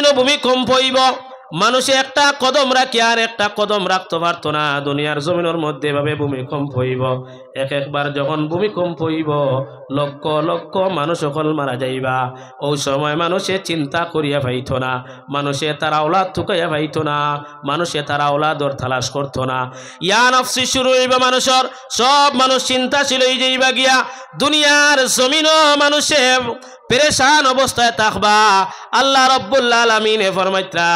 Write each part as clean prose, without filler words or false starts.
জমিনও ভূমিকম্প হইব মানুষে একটা কদম রাখি আর একটা কদম রাখতে পারতো না দুনিয়ার জমিনের মধ্যে ভাবে ভূমিকম্প হইব একবার যখন ভূমিকম্প হইব লক্ষ লক্ষ মানুষ সকল মারা যাইবা ওই সময় মানুষে চিন্তা করিয়া পাইতো না মানুষে তার আওলাদ থুকাইয়া পাইতো না মানুষে তার আওলাদর তালাশ করতো না ইয়া নফসি শুরু হইবা মানুষের সব মানুষ চিন্তাশীল হয়ে যাইবা গিয়া দুনিয়ার জমিনও মানুষে পেরেশান অবস্থায় থাকবা আল্লাহ রাব্বুল আলামিন ফরমাইত্রা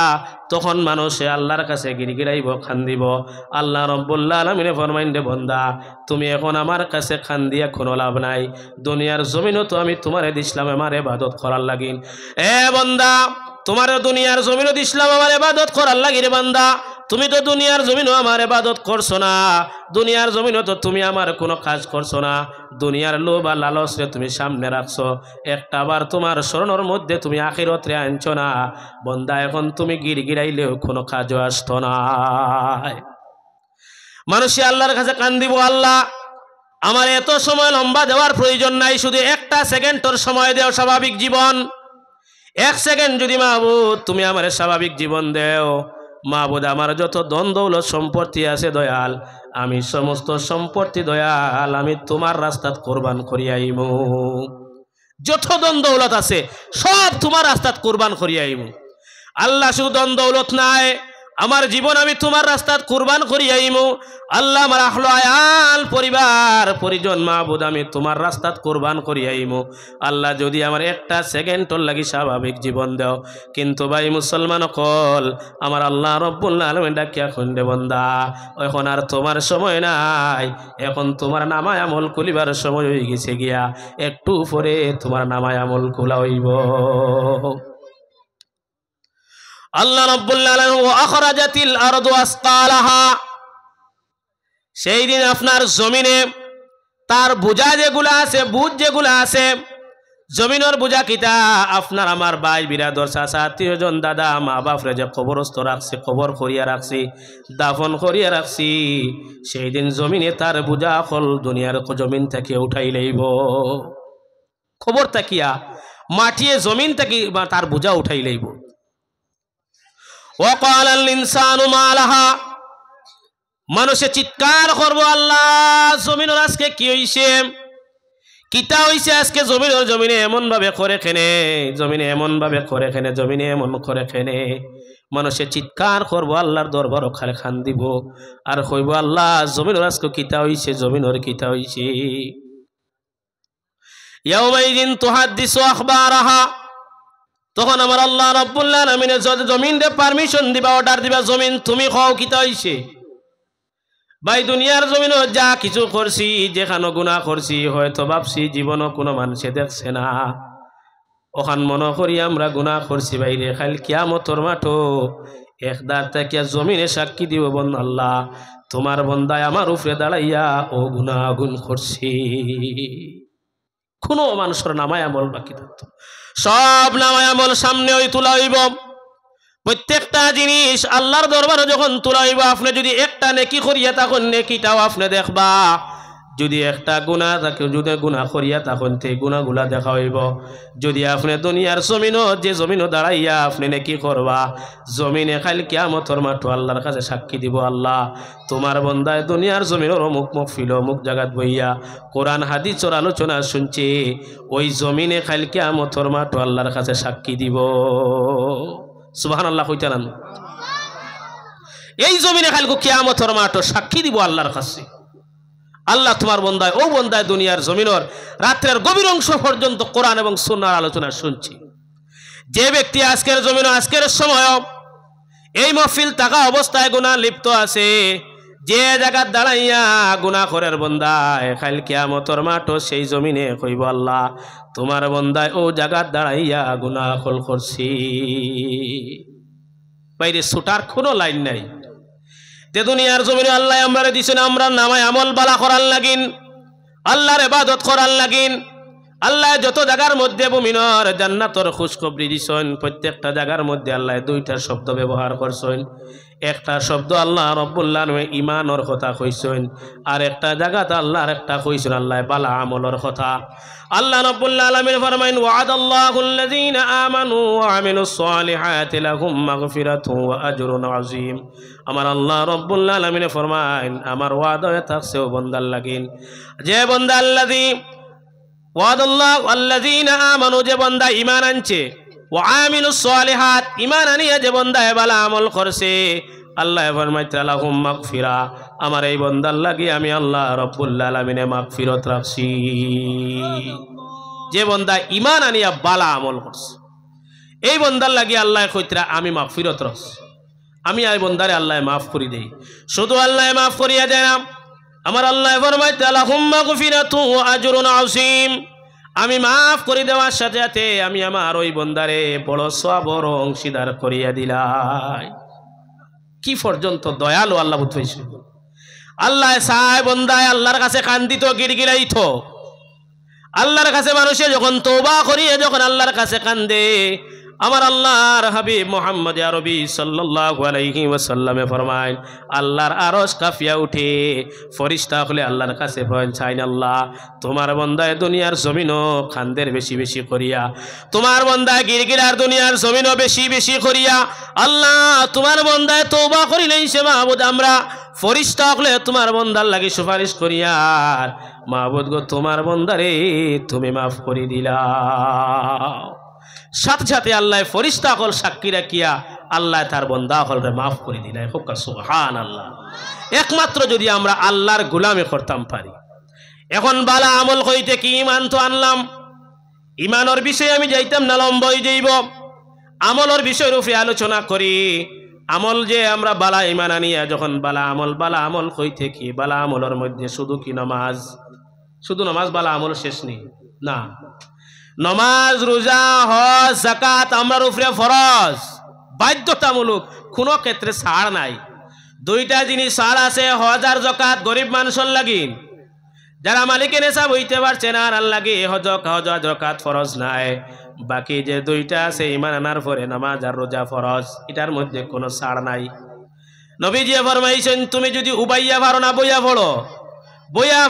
তখন মানুষে আল্লাহর কাছে গিরগিরাইব খান্দিব আল্লাহ রাব্বুল আলামিন ফরমাইন দে বান্দা তুমি এখন আমার কাছে খান্দিয়া কোনো লাভ নাই দুনিয়ার জমিনও তো আমি তোমারে দিছিলাম আমার ইবাদত করার লাগিন এ বান্দা তোমার দুনিয়ার জমিনও দিছিলাম আমার ইবাদত করার লাগি রে বান্দা তুমি তো দুনিয়ার জমিনও আমার ইবাদত করছো না দুনিয়ার জমিনও তো তুমি আমার কোনো কাজ করছো না দুনিয়ার লোভ আর লালচ রে তুমি সামনে রাখছো একটাবার তোমার স্মরণের মধ্যে তুমি আখিরাত রে আনছো না বান্দা এখন তুমি গিরগিরাইলেও কোনো কাজও আসতো না মানুষে আল্লাহর কাছে কান্দিব আল্লাহ আমার এত সময় লম্বা দেওয়ার প্রয়োজন নাই শুধু একটা সেকেন্ডের সময় দেও স্বাভাবিক জীবন এক সেকেন্ড যদি মাহবুব তুমি আমার স্বাভাবিক জীবন দেও মাহবুদ আমার যত ধন দৌলত সম্পত্তি আছে দয়াল আমি সমস্ত সম্পত্তি দয়াল আমি তোমার রাস্তাত কোরবান করিয়াইমু যত ধন দৌলত আছে সব তোমার রাস্তাত কোরবান করিয়াইমু আল্লাহ শুধু ধন দৌলত নাই আমার জীবন আমি তোমার রাস্তাত কুরবান করিয়াইমু আল্লাহ আমার আহলে আয়াল পরিবার পরিজন মাহবুদ আমি তোমার রাস্তাত কুরবান করিয়াইমু আল্লাহ যদি আমার একটা সেকেন্ডর লাগি স্বাভাবিক জীবন দাও কিন্তু ভাই মুসলমান কল আমার আল্লাহ রব্বুল আলামিন ডাকিয়া খুন্দে বান্দা এখন আর তোমার সময় নাই এখন তোমার নামায় আমল খুলিবার সময় হয়ে গেছে গিয়া একটু পরে তোমার নামায় আমল খোলা হইব আল্লাহ রাব্বুল আলামিন ওয়া আখরাজাতিল আরদু আসকালাহা সেই দিন আপনার জমিনে তার বোঝা যেগুলো আছে বুঝ যেগুলো আছে জমিনের বোঝা কিতা আপনার আমার ভাই বিরাদর চাচা আত্মীয়জন দাদা মা বাপরে যে কবরস্থ রাখছে কবর করিয়া রাখছি দাফন করিয়া রাখছি সেই দিন জমিনে তার বোঝা ফল দুনিয়ার জমিন থেকে উঠাই লইব খবর তাকিয়া মাটিয়ে জমিন থেকে তার বোঝা উঠাই লইব وقال الانسان ما لها মানুষে চিৎকার করব আল্লাহ জমিনের আজকে কি হইছে কিতা হইছে আজকে জমিনে এমন ভাবে করে খেনে জমিনে এমন ভাবে করে খেনে জমিনে এমন করে খেনে মানুষে চিৎকার করব আল্লাহর দরবার খালে খান দিব আর কইব আল্লাহ জমিনের আজকে কিতা হইছে জমিনের কিতা হইছে ইয়াউমাইদিন তুহাদ্দিসু আখবারাহা তখন আমার আল্লাহ রাব্বুল আলামিন জমিন রে পারমিশন দিবা অর্ডার দিবা জমিন তুমি খাও কিতা হইছে ভাই দুনিয়ার জমিনে যা কিছু করছি যেখানে গুনাহ করছি হয়তো ভাবছি জীবনও কোনো মানুষে দেখছে না ওখান মনে করি আমরা গুনাহ করছি বাইরে খালি কিয়ামতের মাঠো একদার থেকে জমিনে সাক্ষী দিব বন্ধ আল্লাহ তোমার বন্দায় আমার উপরে দাঁড়াইয়া ও গুনাহ গুণ করছি কোনো মানুষের নামায় আমল বাকি থাকতো সব নামায় আমল সামনে ওই তোলা হইব প্রত্যেকটা জিনিস আল্লাহর দরবারে যখন তোলা হইব আপনি যদি একটা নেকি করিয়া তখন নেকিটাও আপনি দেখবা যদি একটা গুনাহ থাকে যদি গুনাহ করিয়া তখন সেই গুনাহগুলা দেখা হইব যদি আপনি দুনিয়ার জমিনও যে জমিনও দাঁড়াইয়া আপনি নেকি করবা জমিনে খালি কিয়ামতের মাঠে আল্লাহর কাছে সাক্ষী দিব আল্লাহ তোমার বন্দায় দুনিয়ার জমিনের অমুক মহফিল অমুক জায়গাত বইয়া কোরআন হাদিসের আলোচনা শুনছে ওই জমিনে খালি কিয়ামতের মাঠে আল্লাহর কাছে সাক্ষী দিব সুবহানাল্লাহ কইতারান এই জমিনে খালি কিয়ামতের মাঠে সাক্ষী দিব আল্লাহর কাছে আল্লাহ তোমার বন্দায় ও বন্দায় দুনিয়ার জমিনের রাতের গভীর অংশ পর্যন্ত কোরআন এবং সুন্নাহর আলোচনা শুনছি যে ব্যক্তি আজকের জমিন আজকের সময় এই মাহফিল থাকা অবস্থায় গুনাহ লিপ্ত আছে যে জায়গা দাঁড়াইয়া গুনাহ করার বন্দায় কাল কিয়ামতের মাঠে সেই জমিনে কইব আল্লাহ তোমার বন্দায় ও জায়গা দাঁড়াইয়া গুনাহ করছি বাইরে ছুটার কোনো লাইন নাই যে দুনিয়ার জমিনে আল্লাহ আমরা দিছেন আমরা নামায় আমল বালা করার লাগিন আল্লাহর ইবাদত করার লাগিন আল্লাহ যত জায়গার মধ্যে মুমিনর জান্নাতর খুশখবরি দিছেন প্রত্যেকটা জায়গার মধ্যে আল্লাহ দুইটা শব্দ ব্যবহার করছেন একটা শব্দ আল্লাহ রব্বুল আলামিন ঈমানের কথা কইছেন আর একটা জায়গাতে আল্লাহর একটা কইছেন আল্লাহ বালা আমলের কথা আল্লাহ রব্বুল আলামিন ফরমায়েন ওয়াদাল্লাহুল লাযিনা আমানু ওয়া আমিলুস সালিহাতি লাহুম মাগফিরাতুন ওয়া আজরুন আযীম আমার আল্লাহ রব্বুল আলামিন ফরমায়েন আমার ওয়াদা থাকছে ও বান্দার লাগিন যে বান্দা আল্লাযী ওয়াদাল্লাহু আল্লাযিনা আমানু যে বান্দা ঈমান আনছে ওয়া আমিলুস সালিহাত ঈমান আনিয়া যে বান্দা ভালো আমল করছে আল্লাহ ফরমাইতে লাহুম মাগফিরা আমার এই বান্দার লাগি আমি আল্লাহ রব্বুল আলামিনে মাগফিরত রাখছি যে বান্দা ঈমান আনিয়া ভালো আমল করছে এই বান্দার লাগি আল্লাহ কইতরা আমি মাগফিরত রাখছি আমি এই বান্দারে আল্লাহ মাফ করে দেই শুধু আল্লাহ মাফ করিয়া দেয় না আমার আল্লাহ ফরমাইতে লাহুম মাগফিরাতুন ওয়া আজরুন আযীম আমি মাফ করে দেওয়ার সাথে সাথে আমি আমার ওই বান্দারে বড় সওয়াবের অংশীদার করিয়া দিলাই কি পর্যন্ত দয়ালু আল্লাহ বুঝাইছে আল্লাহ চায় বান্দায় আল্লাহর কাছে কান্দিত গিরগিরাইত আল্লাহর কাছে মানুষে যখন তওবা করিয়ে যখন আল্লাহর কাছে কান্দে আমার আল্লাহর হাবিব মুহাম্মদ আরবি সাল্লাল্লাহু আলাইহি ওয়াসাল্লামে ফরমায় আল্লাহর আরশ কাঁপিয়া উঠে ফেরেশতা হলে আল্লাহর কাছে পৌঁছায় আল্লাহ তোমার বান্দায় দুনিয়ার জমিনও খান্দের বেশি বেশি করিয়া তোমার বান্দায় গিরগিরার দুনিয়ার জমিনও বেশি বেশি করিয়া আল্লাহ তোমার বান্দায় তওবা করিলেই সে মাহবুব আমরা ফেরেশতা হলে তোমার বান্দার লাগি সুপারিশ করিয়া মাহবুব গো তোমার বান্দারে তুমি মাফ করে দিলা সাথে সাথে আল্লাহ ফেরেশতা হল সাক্ষী রাখিয়া আল্লাহ তার বান্দা হলরে মাফ করে দিলেন হোক সুবহানাল্লাহ একমাত্র যদি আমরা আল্লাহর গোলামি করতাম পারি এখন বালা আমল কইতে কি ঈমান তো আনলাম ঈমানের বিষয়ে আমি যাইতাম না লম্বই যাইব আমলের বিষয়ের উপরে আলোচনা করি আমল যে আমরা বালা ঈমান আনিয়া যখন বালা আমল কইতে কি বালা আমলের মধ্যে শুধু কি নামাজ শুধু নামাজ বালা আমল শেষ নেই না নমাজ রোজা হজ যাকাত আমার উপরে ফরজ বাধ্যতামূলক কোনো ক্ষেত্রে ছাড় নাই দুইটা জিনিস ছাড় আছে হজ আর যাকাত গরিব মানুষের লাগিন যারা মালিকের নেশাব হইতে পারছে না আর লাগে হজ যাকাত ফরজ নাই বাকি যে দুইটা আছে ঈমান আনার পরে নামাজ আর রোজা ফরজ এটার মধ্যে কোনো ছাড় নাই নবীজি ফরমাইছেন তুমি যদি উবাইয়া পারো না বইয়া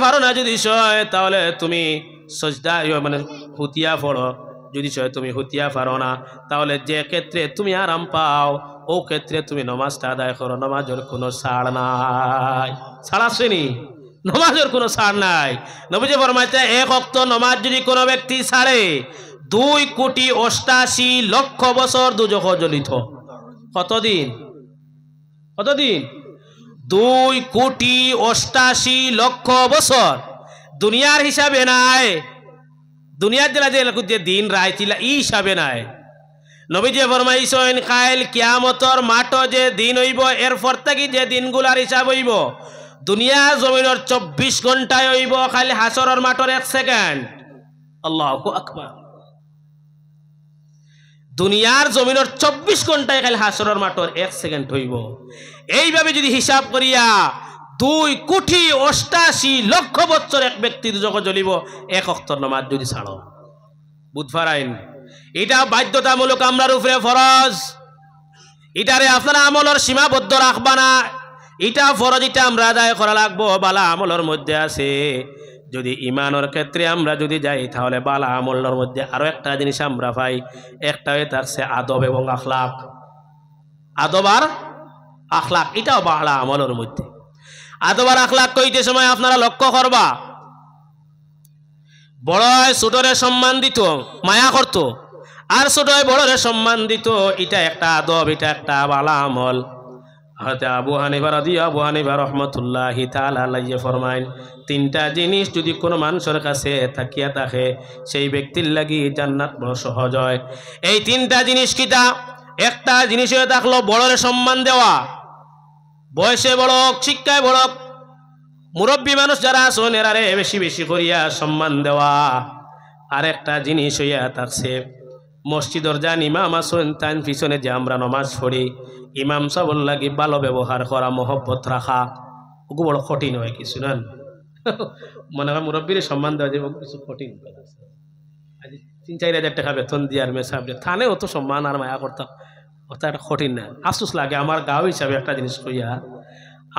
পারো না যদি সয় তাহলে তুমি সজদা মানে হুতিয়া পড়ো যদি সয় তুমি হুতিয়া পারো না তাহলে যে ক্ষেত্রে তুমি আরাম পাও ও ক্ষেত্রে তুমি নামাজটা আদায় করো নামাজের কোনো ছাড় নাই ছাড় আসেনি নামাজের কোনো ছাড় নাই নবীজি ফরমাইতে এক ওয়াক্ত নামাজ যদি কোনো ব্যক্তি ছাড়ে 2,88,00,000 বছর দুজখ জ্বলিত কতদিন 2,88,00,000 বছর দুনিয়ার হিসাবে নাই দুনিয়ার যে দিন রাইছিলা ই হিসাবে নাই নবীজি ফরমাইছেন কাল কিয়ামতর মাঠ যে দিন হইব এরপর থেকে যে দিনগুলার হিসাব হইব দুনিয়া জমিনের 24 ঘন্টায় হইব খালি হাসরের মাঠের 1 সেকেন্ড আল্লাহু আকবার দুনিয়ার জমিনের 24 ঘন্টায় খালি হাসরের মাঠের 1 সেকেন্ড হইব এইভাবে যদি হিসাব করিয়া 2,88,00,000 বছর এক ব্যক্তি দুজক জ্বলিব এক ওয়াক্তের নামাজ যদি ছাড়ো বুধবার আইন এটা বাধ্যতামূলক আমরার উপরে ফরজ এটারে আপনারা আমলের সীমাবদ্ধ রাখবা না এটা ফরজ এটা আমরা আদায় করা লাগবো বালা আমলের মধ্যে আছে যদি ঈমানের ক্ষেত্রে আমরা যদি যাই তাহলে বালা আমলের মধ্যে আরো একটা জিনিস আমরা পাই একটা থাকছে আদব এবং আখলাক আদব আর আখলাক এটাও বালা আমলের মধ্যে আদব আর আখলাক কইতে সময় আপনারা লক্ষ্য করবা বড় ছোটরে সম্মান দিত মায়া করত আর ছোট বড়রে সম্মান দিত এটা একটা আদব এটা একটা বালা আমল হযরত আবু হানিফা রাহমাতুল্লাহি তাআলা আলাইহি ফরমায়েন তিনটা জিনিস যদি কোনো মানুষের কাছে থাকিয়া থাকে সেই ব্যক্তির লাগি জান্নাত বড় সহজ হয় এই তিনটা জিনিস কিটা একটা জিনিস হয়ে থাকলো বড়রে সম্মান দেওয়া বয়সে বড় শিক্ষায় বড় মুরব্বী মানুষ যারা আছেন এরারে বেশি বেশি করিয়া সম্মান দেওয়া আর একটা জিনিস হইয়া থাকছে মসজিদের যান ইমাম আছেন তার পিছনে যে আমরা নামাজ পড়ি ইমাম সাহেবের লাগি ভালো ব্যবহার করা মহব্বত রাখা ওগু বড় কঠিন হয় কিছু না মনে হয় মুরব্বীর সম্মান দেওয়া যাবে কিছু কঠিন 3-4 হাজার টাকা বেতন দিয়ার মেসাবরে থানে অত সম্মান আর মায়া করতাম ওটা একটা কঠিন না আফসোস লাগে আমার গাঁও হিসাবে একটা জিনিস কইয়া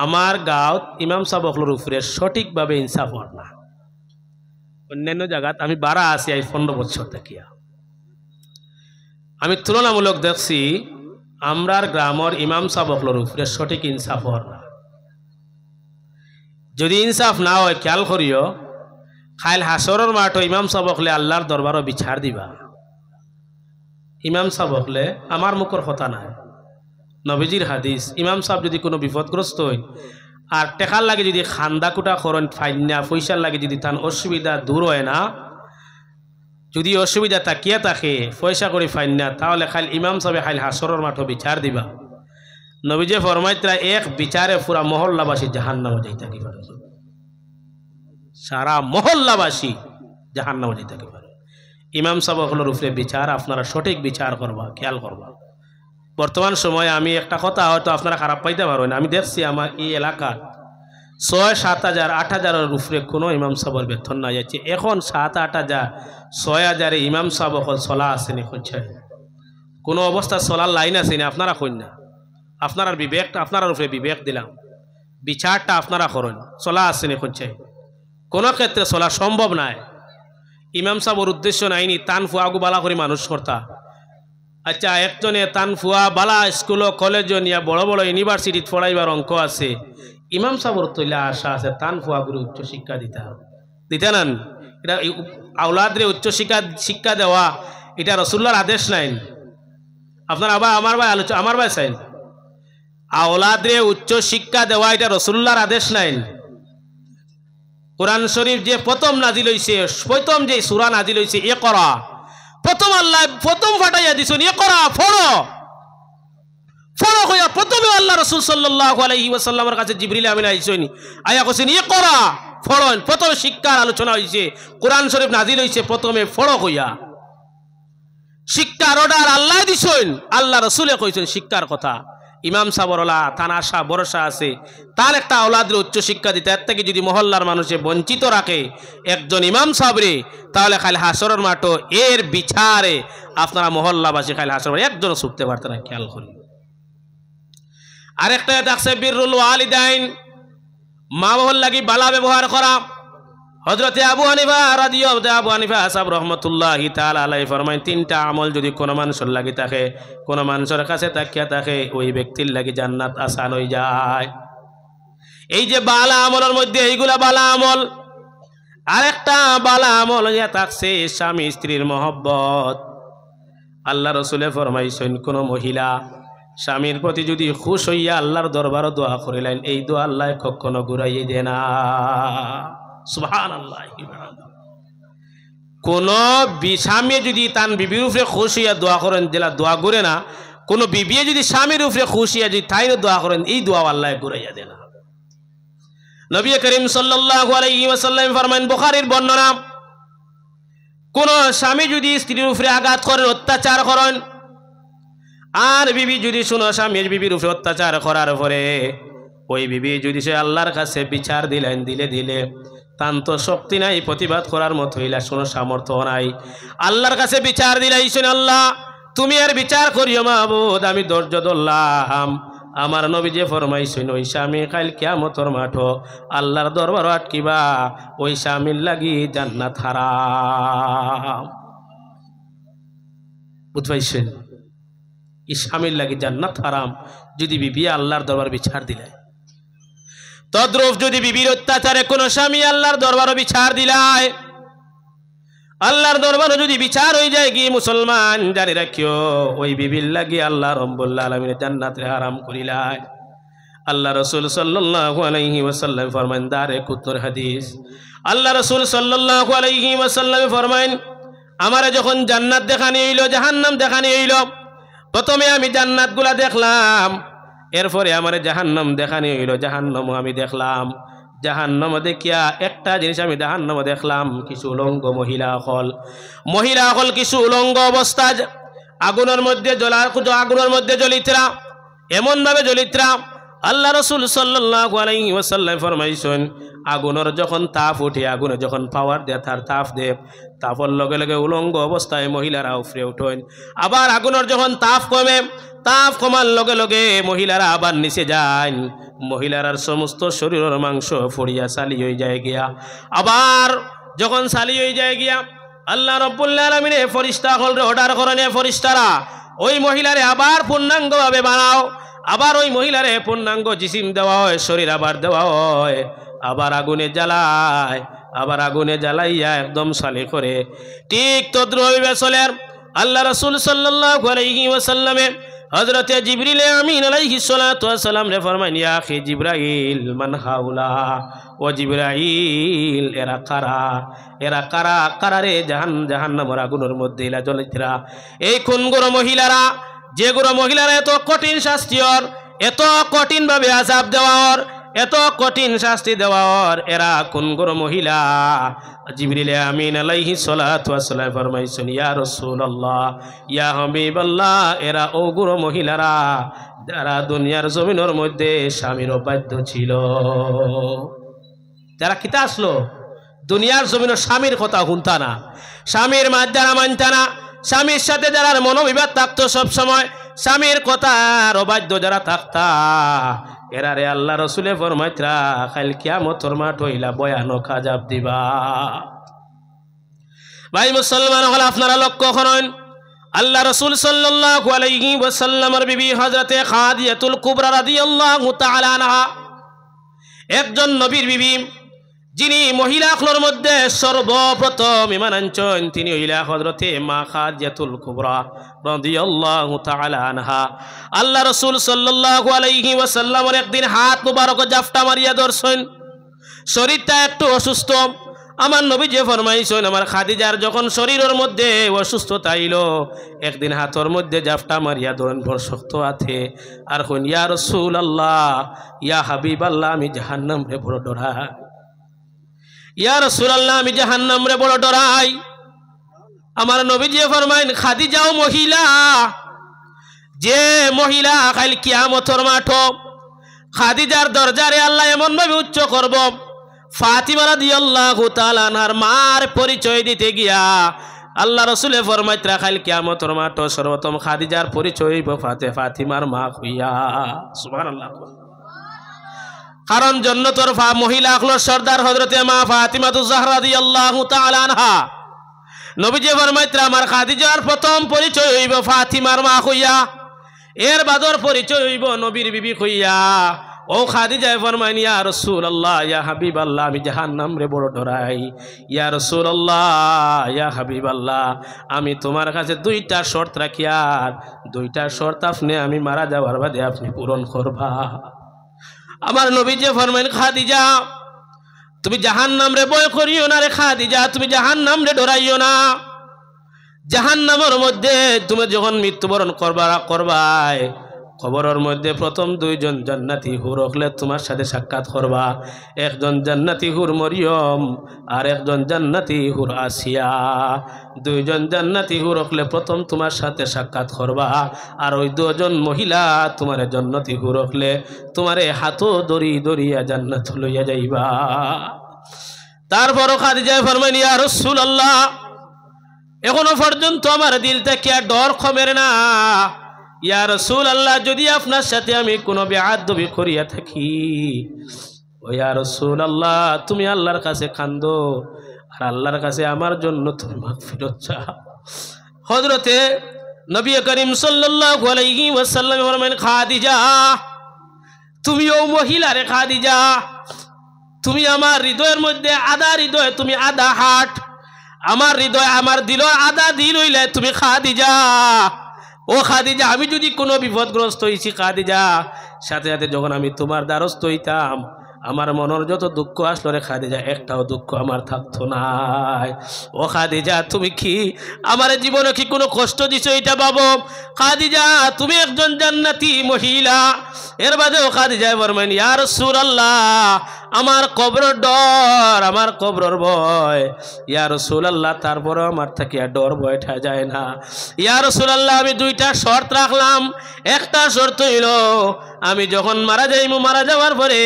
আমার গাঁৱত ইমাম সাহেবকলোর উপরে সঠিকভাবে ইনসাফ হওয়ার না অন্যান্য জায়গাত আমি বাড়া আছি আজ 15 বছর থাকিয়া আমি তুলনামূলক দেখছি আমরার গ্রামের ইমাম সাহেবকলোর উপরে সঠিক ইনসাফ হওয়ার না যদি ইনসাফ না হয় খেয়াল করিও খাইল হাসরের মাঠে ইমাম সাহেবকলে আল্লাহর দরবারও বিচার দিবা ইমাম সাহেবকলে আমার মুখর কথা নাই নবীজির হাদিস ইমাম সাহেব যদি কোনো বিপদগ্রস্ত হয় আর টেকার লাগে যদি খান্দা কুটা করেন ফাইনা পয়সার লাগে যদি তার অসুবিধা দূর হয় না যদি অসুবিধা তাকিয়া থাকে পয়সা করে ফাইনা তাহলে খাইল ইমাম সাহেব খাইল হাসরের মাঠে বিচার দিবা নবীজি ফরমাইতরা এক বিচারে পুরা মহল্লাবাসী জাহান্নামে যাইতে কি পারে সারা মহল্লাবাসী জাহান্নামে যাইতে কি পারে ইমাম সাহেবগুলোর উপরে বিচার আপনারা সঠিক বিচার করবা খেয়াল করবা বর্তমান সময়ে আমি একটা কথা হয়তো আপনারা খারাপ পাইতে পারবেন আমি দেখছি আমার এই এলাকার 6-7 হাজার 8 হাজারের উপরে কোনো ইমাম সাহেবের বেতন না যাচ্ছে এখন 7-8 হাজার 6 হাজারে ইমাম সাহেব হল চলা আসেনি খুঁজছে কোনো অবস্থা চলার লাইন আসেনি আপনারা খুঁজ না আপনার বিবেকটা আপনার উপরে বিবেক দিলাম বিচারটা আপনারা করেন চলা আসেনি খুঁজছে কোনো ক্ষেত্রে চলা সম্ভব নয় ইমাম সাহেবের উদ্দেশ্য নাইনি তান ফুয়াগু বালা করে মানুষ করতা আচ্ছা একজনে তান ফুয়া বালা স্কুল কলেজ নিয়ে বড় বড় ইউনিভার্সিটিত পড়াইবার অঙ্ক আছে ইমাম সাহেবের তৈলা আশা আছে তান ফুয়াগুলো উচ্চশিক্ষা দিতে নান এটা আওলাদরে উচ্চশিক্ষা দেওয়া এটা রসুল্লাহর আদেশ নাই আপনার আবার আমার ভাই চাইন আওলাদরে উচ্চশিক্ষা দেওয়া এটা রসুল্লাহর আদেশ নাই কোরআন শরীফ যে প্রথম নাজিল হইছে প্রথম যে সূরা নাজিল হইছে ইকরা প্রথম আল্লাহ প্রথম ফাটাইয়া দিছেন ইকরা পড়ো পড়ো কইয়া প্রথমে আল্লাহ রাসূল সাল্লাল্লাহু আলাইহি ওয়াসাল্লামের কাছে জিবরিল আমিন আইছেন আয়া কইছেন ইকরা পড়ুন প্রথম শিক্ষার আলোচনা হইছে কোরআন শরীফ নাজিল হইছে প্রথমে পড়ো কইয়া শিক্ষার অর্ডার আল্লাহ দিছেন আল্লাহ রাসূলে কইছেন শিক্ষার কথা ইমাম সাবরলা তার আশা ভরসা আছে তার একটা আওলাদের উচ্চশিক্ষা দিতে এর থেকে যদি মহল্লার মানুষে বঞ্চিত রাখে একজন ইমাম সাহেবরে তাহলে খালি হাসরের মাঠে এর বিচারে আপনারা মহল্লাবাসী খালি হাসরের একজন ছুটতে পারতেন না খেয়াল করি আরেকটা দেখছে বিররুল ওয়ালিদাইন মা বাবার লাগি বালা ব্যবহার করা হযরতে আবু হানিফা সাহেব রহমতুল্লাহি তাআলা আলাইহি ফরমায় 3টা আমল যদি কোনো মানুষের লাগি থাকে কোনো মানুষের কাছে তাকিয়া থাকে ওই ব্যক্তির লাগি জান্নাত আসান হয়ে যায় এই যে বালা আমলের মধ্যে এইগুলা বালা আমল আরেকটা বালা আমল ইয়া থাকছে স্বামী স্ত্রীর মহব্বত আল্লাহ রাসূলে ফরমাইছেন কোন মহিলা স্বামীর প্রতি যদি খুশ হইয়া আল্লাহর দরবারে দোয়া করিলেন এই দোয়া আল্লাহ কখনো ঘুরাইয়ে দেয় না সুবহানাল্লাহ কোন স্বামী যদি তার বিবির উপরে খুশ হইয়া দোয়া করেন যেটা দোয়া ঘুরে না কোন বিবিয়ে যদি স্বামীর উপরে খুশ হইয়া যদি তাই দোয়া করেন এই দোয়া আল্লাহ ঘুরাইয়া দেয় না নবী করিম সাল্লাল্লাহু আলাইহি ওয়াসাল্লাম ফরমান বুখারীর বর্ণনা কোন স্বামী যদি স্ত্রীর উপরে আঘাত করেন অত্যাচার করেন আর বিবি যদি শুনো স্বামীর বিবির উপরে অত্যাচার করার পরে ওই বিবি যদি সে আল্লাহর কাছে বিচার দিলে তান তো শক্তি নাই প্রতিবাদ করার মতো হইলা কোনো সামর্থ্য নাই আল্লাহর কাছে বিচার দিলাইছেন আল্লাহ তুমি আর বিচার করিও মাবুদ আমি ধৈর্য ধরলাম আমার নবী যে ফরমাইছেন ওই স্বামী কাল কিয়ামতের মাঠে আল্লাহর দরবার আটকিবা ওই স্বামীর লাগি জান্নাত হারাম বুঝবাইছেন এই স্বামীর লাগি জান্নাত হারাম যদি বিবি আল্লাহর দরবার বিচার দিলে তদ্রুপ যদি বিবির অত্যাচারে কোন স্বামী আল্লাহর দরবারে বিচার দিলায় আল্লাহর দরবারে যদি বিচার হয়ে যায় কি মুসলমান জানি রাখিও ওই বিবির লাগি আল্লাহ রাব্বুল আলামিন জান্নাতে হারাম করিলায় আল্লাহ রাসূল সাল্লাল্লাহু আলাইহি ওয়াসাল্লাম ফরমান দারে কুতুর হাদিস আল্লাহ রাসূল সাল্লাল্লাহু আলাইহি ওয়াসাল্লাম ফরমান আমারে যখন জান্নাত দেখানি হইল জাহান্নাম দেখানি হইল প্রথমে আমি জান্নাতগুলা দেখলাম এরপরে আমার জাহান্নাম দেখানি হইল জাহান্নাম আমি দেখলাম জাহান্নাম দেখিয়া একটা জিনিস আমি জাহান্নাম দেখলাম কিছু উলঙ্গ মহিলা হল কিছু উলঙ্গ অবস্থা আগুনের মধ্যে জ্বলিতরা এমন ভাবে জ্বলিতরা আল্লাহ রাসূল সাল্লাল্লাহু আলাইহি ওয়াসাল্লাম ফরমাইছেন আগুনের যখন তাপ উঠে আগুনে যখন পাওয়ার দেয় তার তাপ দেয় তাপর লগে লগে উলঙ্গ অবস্থায় মহিলারা উপরে উঠেন আবার আগুনের যখন তাপ কমে তাপ কমার লগে লগে মহিলারা আবার নিচে যায় মহিলার সমস্ত শরীরের মাংস ফড়িয়া সালি হয়ে যায় গিয়া আবার যখন সালি হয়ে যায় গিয়া আল্লাহ রাব্বুল আলামিনে ফেরেশতা হলরে অর্ডার করেন ফেরেশতারা ওই মহিলারে আবার পূর্ণাঙ্গভাবে বানাও আবার ওই মহিলারে পূর্ণাঙ্গ জিসিম দেওয়া হয় শরীর আবার দেওয়া হয় আবার আগুনে জ্বালায় আবার আগুনে জ্বালাইয়া একদম সালি করে ঠিক তদ্রুপভাবে চলেন আল্লাহ রাসূল সাল্লাল্লাহু আলাইহি ওয়াসাল্লামে হযরত জিবরিল আমিন আলাইহিস সালাতু ওয়াস সালাম রে ফরমান ইয়া আখি জিবরাইল মান হাউলা ও জিবরাইল এরা কারা রে জাহান্নামের আগুনের মধ্যে ইলা জ্বলিতরা এই কোনগুলো মহিলারা যেগুলো মহিলারা এত কঠিন শাস্তির এত কঠিন ভাবে আযাব দেওয়ার এত কঠিন শাস্তি দেওয়ার এরা কোনগুলো মহিলা জিবরিল আমিন আলাইহিস সালাতু ওয়াস সালাম ফরমাইছেন ইয়া রাসূলুল্লাহ ইয়া হাবিবাল্লাহ এরা ওগুলো মহিলারা যারা দুনিয়ার জমিনের মধ্যে স্বামীর অবাধ্য ছিল যারা কিতা আসলো দুনিয়ার জমিনের স্বামীর কথা শুনতা না স্বামীর মাত যারা মানতা না স্বামীর সাথে যারা মনোবিবাদ থাকতো সব সময় স্বামীর কথার অবাধ্য যারা থাকতা এরা রে আল্লাহ রসুলে ফরমাইত্রা কাল কিয়ামতের মাঠ হইলা ভয়ানক আযাব দিবা ভাই মুসলমান হল আপনারা লক্ষ্য করেন আল্লাহ রসুল সাল্লাল্লাহু আলাইহি ওয়াসাল্লামের বিবি হযরতে খাদিজাতুল কুবরা রাদিয়াল্লাহু তাআলা আনহা একজন নবীর বিবি যিনি মহিলাগুলোর মধ্যে সর্বপ্রথম ঈমান আনছেন তিনি হইলা হযরতে মা খাদিজাতুল কুবরা রাদিয়াল্লাহু তাআলা আনহা আল্লাহ রাসূল সাল্লাল্লাহু আলাইহি ওয়াসাল্লামের একদিন হাত মুবারক জাফটা মারিয়া ধরছেন শরীরটা একটু অসুস্থ আমার নবী যে ফরমাইছেন আমার খাদিজার যখন শরীরের মধ্যে অসুস্থতা আইলো একদিন হাতের মধ্যে জাফটা মারিয়া ধরেন ভর শক্ত আছে আর কোন ইয়া রাসূলুল্লাহ ইয়া হাবিবাল্লাহ আমি জাহান্নাম রে বড় ডরাই ইয়া রাসূলুল্লাহ আমি জাহান্নাম রে বড় ডরাই আমার নবীজি ফরমাইন খাদিজাও মহিলা যে মহিলা কাল কিয়ামতের মাঠ খাদিজার দরজারে আল্লাহ এমন ভাবে উচ্চ করব ফাতিমা রাদিয়াল্লাহু তাআলা আনহার মার পরিচয় দিতে গিয়া আল্লাহ রাসূলে ফরমাইত্রা কাল কিয়ামতের মাঠ সর্বপ্রথম খাদিজার পরিচয় হইব ফাতিমার মা হইয়া সুবহানাল্লাহ কারণ জান্নাতের মহিলা হলো সর্দার হযরতে মা ফাতিমাতুজ জাহরা রাদিয়াল্লাহু তাআলা আনহা নবীজি ফরমাইত্রা আমার খাদিজার প্রথম পরিচয় হইব ফাতিমার মা হইয়া এর বাদর পরিচয় হইব নবীর বিবি হইয়া ও খাদিজা ফরমাইন ইয়া রাসূলুল্লাহ ইয়া হাবিবাল্লাহ আমি জাহান্নাম রে বড় ডরাই ইয়া রাসূলুল্লাহ ইয়া হাবিবাল্লাহ আমি তোমার কাছে দুইটা শর্ত রাখিয়ার দুইটা শর্ত আপনি আমি মারা যাওয়ার বাদে আপনি পূরণ করবা আমার নবীজি ফরমাইন খাদিজা তুমি জাহান্নাম রে ভয় করিও না রে খাদিজা তুমি জাহান্নাম রে ডরাইও না জাহান্নামের মধ্যে তুমি যখন মৃত্যুবরণ করবাই খবরের মধ্যে প্রথম দুইজন জান্নাতি হুর হলে তোমার সাথে সাক্ষাৎ করবা একজন জান্নাতি হুর মরিয়ম আর একজন জান্নাতি হুর আসিয়া দুইজন জান্নাতি হুর হলে প্রথম তোমার সাথে সাক্ষাৎ করবা আর ওই দুজন মহিলা তোমার জান্নাতি হুর হলে তোমারে হাতও দড়িয়া জান্নাত লইয়া যাইবা তারপরও খাদিজা ফরমাইন ইয়া রাসূলুল্লাহ এখনো পর্যন্ত আমার দিল থেকে ডর কমে না ইয়া রাসূলুল্লাহ যদি আপনার সাথে আমি কোনো বেয়াদবি করিয়া থাকি ও ইয়া রাসূলুল্লাহ তুমি আল্লাহর কাছে কান্দো আর আল্লাহর কাছে আমার জন্য তুমি মাগফিরাত চাও হযরতে নবী করিম সাল্লাল্লাহু আলাইহি ওয়াসাল্লাম ফরমান খাদিজা তুমিও মহিলা রে খাদিজা তুমি আমার হৃদয়ের মধ্যে আধা হৃদয় তুমি আধা হার্ট আমার হৃদয় আমার দিল আধা দিল হইলে তুমি খাদিজা ও খাদিজা আমি যদি কোনো বিপদগ্রস্ত হইছি খাদিজা সাথে সাথে যখন আমি তোমার দ্বারস্থ হইতাম আমার মনের যত দুঃখ আসলো রে খাদিজা একটাও দুঃখ আমার থাকতো না ও খাদিজা তুমি কি আমার জীবনে কি কোনো কষ্ট দিছো এটা বাবু খাদিজা তুমি একজন জান্নাতি মহিলা এর বাদে ও খাদিজা ফরমাইন ইয়া রাসূলুল্লাহ আমার কবরের ডর, আমার কবরের ভয়। ইয়া রাসূলুল্লাহ, তারপরে আমার থেকে ডর ভয়টা যায় না। ইয়া রাসূলুল্লাহ, আমি দুইটা শর্ত রাখলাম। একটা শর্ত হইল, আমি যখন মারা যাইমু, মারা যাওয়ার পরে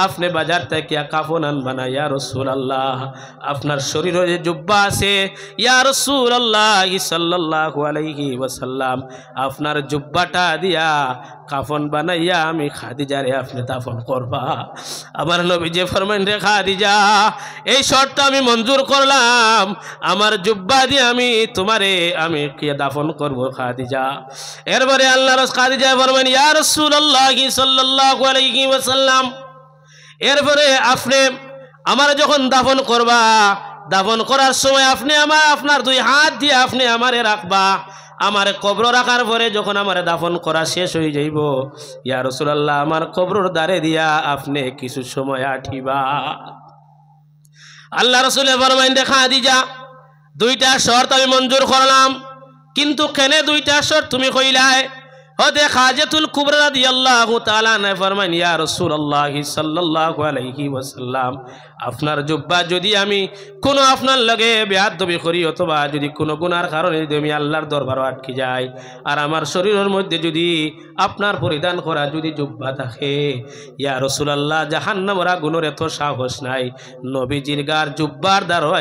আপনি বাজার থেকে কাফন আনবা না। ইয়া রাসূলুল্লাহ, আপনার শরীরে যে জুব্বা আছে, ইয়া রাসূলুল্লাহ সাল্লাল্লাহু আলাইহি ওয়াসাল্লাম, আপনার জুব্বাটা দিয়া কাফন বানাইয়া আমি খাদিজারে আপনি দাফন করবা। আমার নবীজি ফরমান, রে খাদিজা, এই শর্ত আমি মঞ্জুর করলাম, আমার জুব্বা দিয়ে আমি তোমারে আমি কে দাফন করব খাদিজা। এরপরে আল্লাহর খাদিজা ফরমান, ইয়া রাসূলুল্লাহ সাল্লাল্লাহু আলাইহি ওয়াসাল্লাম, এরপরে আপনি আমার যখন দাফন করবা, দাফন করার সময় আপনি আপনার দুই হাত দিয়ে আপনি আমারে রাখবা। আমার কবর রাখার পরে যখন আমার দাফন করা শেষ হয়ে যাইব, ইয়া রাসূলুল্লাহ, আমার কবরের দ্বারে দিয়া আপনি কিছু সময় আঠিবা। আল্লাহ রাসূল ফরমাইন, খাদিজা, দুইটা শর্ত আমি মঞ্জুর করলাম, কিন্তু কেনে দুইটা শর্ত তুমি কইলাই? হতে খাজাতুল কুবরা রাদিয়াল্লাহু তাআলা আনহা ফরমান, ইয়া রাসূলুল্লাহ সাল্লাল্লাহু আলাইহি ওয়াসাল্লাম, আপনার জুব্বা যদি আমি কোনো আপনার লগে বেয়াদবি করি, অথবা যদি কোনো গুনার কারণে যদি আমি আল্লাহর দরবারে আটকে যাই, আর আমার শরীরের মধ্যে যদি আপনার পরিধান করা যদি জুব্বা থাকে, ইয়া রাসূলুল্লাহ, জাহান্নামের আগুনের এত সাহস নাই নবীজির গার জুব্বার দ্বারা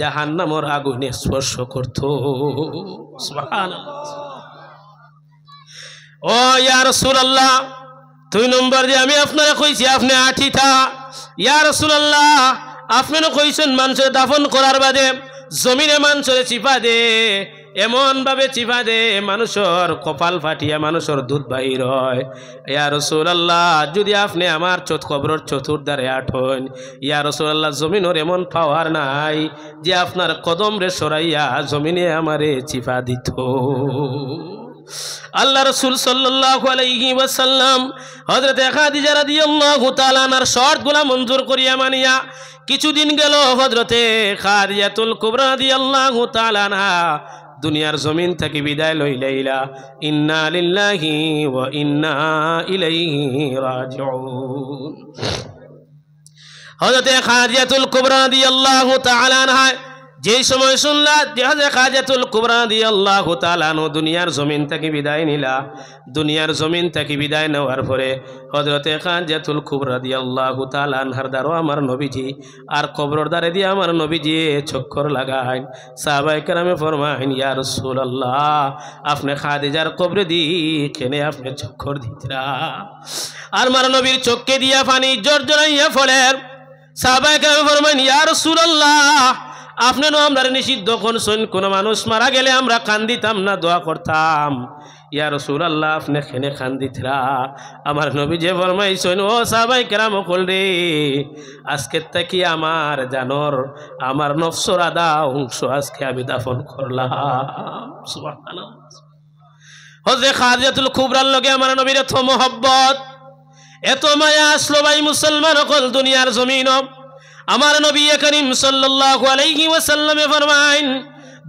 জাহান্নামের আগুনে স্পর্শ করত। সুবহানাল্লাহ। ও ইয়া রাসূলুল্লাহ, 2 নম্বর দিয়ে আমি আপনারা কইছি আপনি আঠিতা। ইয়া রাসূলুল্লাহ, আপনিও কইছেন মানুষের দাফন করার বাদে জমিনে মানুষের চিপা দে, এমন ভাবে চিপা দে মানুষের কপাল ফাটিয়া মানুষের দুধ বাহির হয়। ইয়া রাসূলুল্লাহ, যদি আপনি আমার কবরের চতুর্ধারে আঠন, ইয়া রাসূলুল্লাহ, জমিনের এমন পাওয়ার নাই যে আপনার কদম রে সরাইয়া জমিনে আমারে চিপা দিত। আল্লাহ রাসূল সাল্লাল্লাহু আলাইহি ওয়াসাল্লাম হযরত খাদিজা রাদিয়াল্লাহু তাআলা আনহার শর্তগুলা মঞ্জুর করিয়া মানিয়া কিছুদিন গেল, হযরতে খাদিজাতুল কুবরা রাদিয়াল্লাহু তাআলা আনহা দুনিয়ার জমিন থেকে বিদায় লইলা। ইন্না লিল্লাহি ওয়া ইন্না ইলাইহি রাজিউন। হযরতে খাদিজাতুল কুবরা রাদিয়াল্লাহু তাআলা আনহা যেই সময় শুনলা যে খাদিজাতুল কুবরা রাদিয়াল্লাহু তাআলা আনহা দুনিয়ার জমিন থেকে বিদায় নিলা, দুনিয়ার জমিন থেকে বিদায় নেওয়ার পরে হযরতে খাদিজাতুল কুবরা রাদিয়াল্লাহু তাআলা আনহার দ্বারা আমার নবীজি আর কবরের দ্বারে দিয়ে আমার নবীজি চক্কর লাগাইন। সাহাবায়ে কেরামে ফরমাইন, ইয়া রাসূলুল্লাহ, আপনি খাদিজার কবরে দি কেনে আপনি চক্কর দিতরা? আর আমার নবীর চোখে দিয়া পানি জর্জরাইয়া ফলে। সাহাবায়ে কেরামে ফরমাইন, ইয়া রাসূলুল্লাহ, আপনি নো আমরা নিষিদ্ধ করছেন, কোন মানুষ মারা গেলে আমরা কান্দিতাম না, দোয়া করতাম। ইয়া রাসূলুল্লাহ, আপনি কেনে কান্দিতরা? আমার নবী যে ফরমাইছেন, ও সাহাবায়ে কেরাম কল রে, আজকে থেকে আমার জানর আমার নফসর আদা অংশ আজকে আমি দাফন করলাম। সুবহানাল্লাহ। হযরত খাদিজাতুল কুবরার লগে আমার নবীর এত মহব্বত, এত মায়া আসলো ভাই মুসলমান হল দুনিয়ার জমিন। আমার নবী করিম সাল্লাল্লাহু আলাইহি ওয়াসাল্লামে ফরমাইন,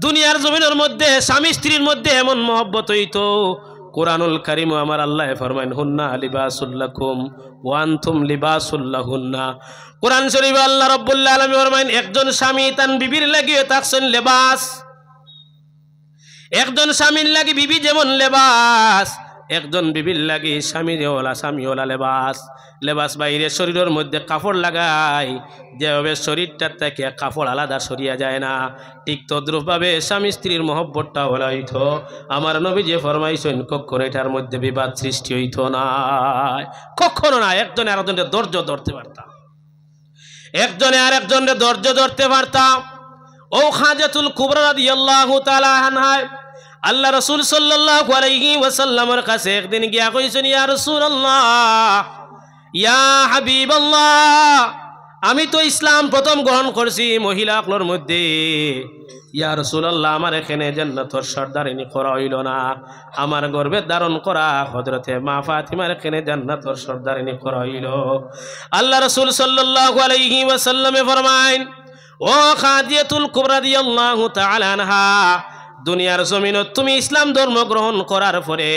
দুনিয়ার জমিনের মধ্যে স্বামী স্ত্রীর মধ্যে এমন মহব্বত হইতো, কুরআনুল কারীম আমার আল্লাহ ফরমাইন, হুন্না লিবাসুল লাকুম ওয়া আনতুম লিবাসুল লাহুন্না। কুরআন শরীফে আল্লাহ রাব্বুল আলামিন ফরমাইন, একজন স্বামী তার বিবির লাগিয়ে থাকছেন লেবাস। একজন স্বামীর লাগি বিবি যেমন লেবাস, একজন বিবির লাগি স্বামীওয়ালা লেবাস। লেবাস বাইরে শরীরের মধ্যে কাপড় লাগায়, যেভাবে শরীরটার থেকে কাপড় আলাদা সরিয়া যায় না, ঠিক তদ্রূপভাবে স্বামী স্ত্রীর মহব্বতটা হলা হইত। আমার নবী যে ফরমাইছেন, কখনো এটার মধ্যে বিবাদ সৃষ্টি হইত না, কখনো না। একজনে আরেকজনের ধৈর্য ধরতে পারতাম, একজনে আরেকজনের ধৈর্য ধরতে পারতাম। ও খাদিজাতুল কুবরা রাদিয়াল্লাহু তাআলা আনহা আল্লাহ রাসূল সাল্লাল্লাহু আলাইহি ওয়াসাল্লামের কাছে একদিন গিয়া কইছেন, ইয়া রাসূলুল্লাহ, ইয়া হাবিবাল্লাহ, আমি তো ইসলাম প্রথম গ্রহণ করছি মহিলাগুলোর মধ্যে। ইয়া রাসূলুল্লাহ, আমার এখানে জান্নাতের সর্দারিনী করা হইল না, আমার গর্ভে ধারণ করা হযরতে মা ফাতিমার এখানে জান্নাতের সর্দারিনী করা হইল। আল্লাহ রাসূল সাল্লাল্লাহু আলাইহি ওয়াসাল্লামে ফরমাইন, ও খাদিজাতুল কুবরা রাদিয়াল্লাহু তাআলা আনহা, দুনিয়ার জমিনে তুমি ইসলাম ধর্ম গ্রহণ করার পরে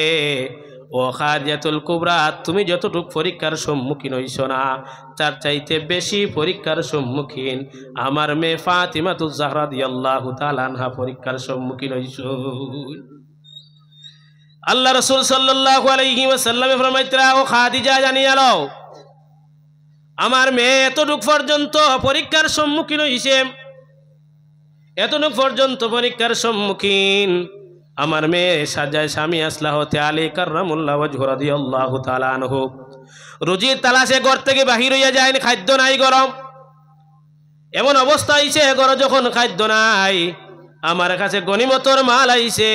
ও খাদিজাতুল কুবরা, তুমি যতটুক পরীক্ষার সম্মুখীন হইছ না, তার চাইতে বেশি পরীক্ষার সম্মুখীন আমার মেয়ে ফাতিমাতুজ জাহরা রাদিয়াল্লাহু তাআলা আনহা পরীক্ষার সম্মুখীন হইছ। আল্লাহ রাসূল সাল্লাল্লাহু আলাইহি ওয়াসাল্লাম ফরমাইতরা, ও খাদিজা জানিয়া লও, আমার মেয়ে এতটুক পর্যন্ত পরীক্ষার সম্মুখীন হইছে, এতটুক পর্যন্ত পরীক্ষার সম্মুখীন আমার মেয়ে সাজায় স্বামী আসলা হতে আলী কাররামুল্লাহ ওয়াজহু রাদিয়াল্লাহু তাআলা আনহু রুজির তালাশে ঘর থেকে বাহির হইয়া যায়, খাদ্য নাই, গরম এমন অবস্থা আইছে, ঘরে যখন খাদ্য নাই আমার কাছে গনিমতর মাল আইছে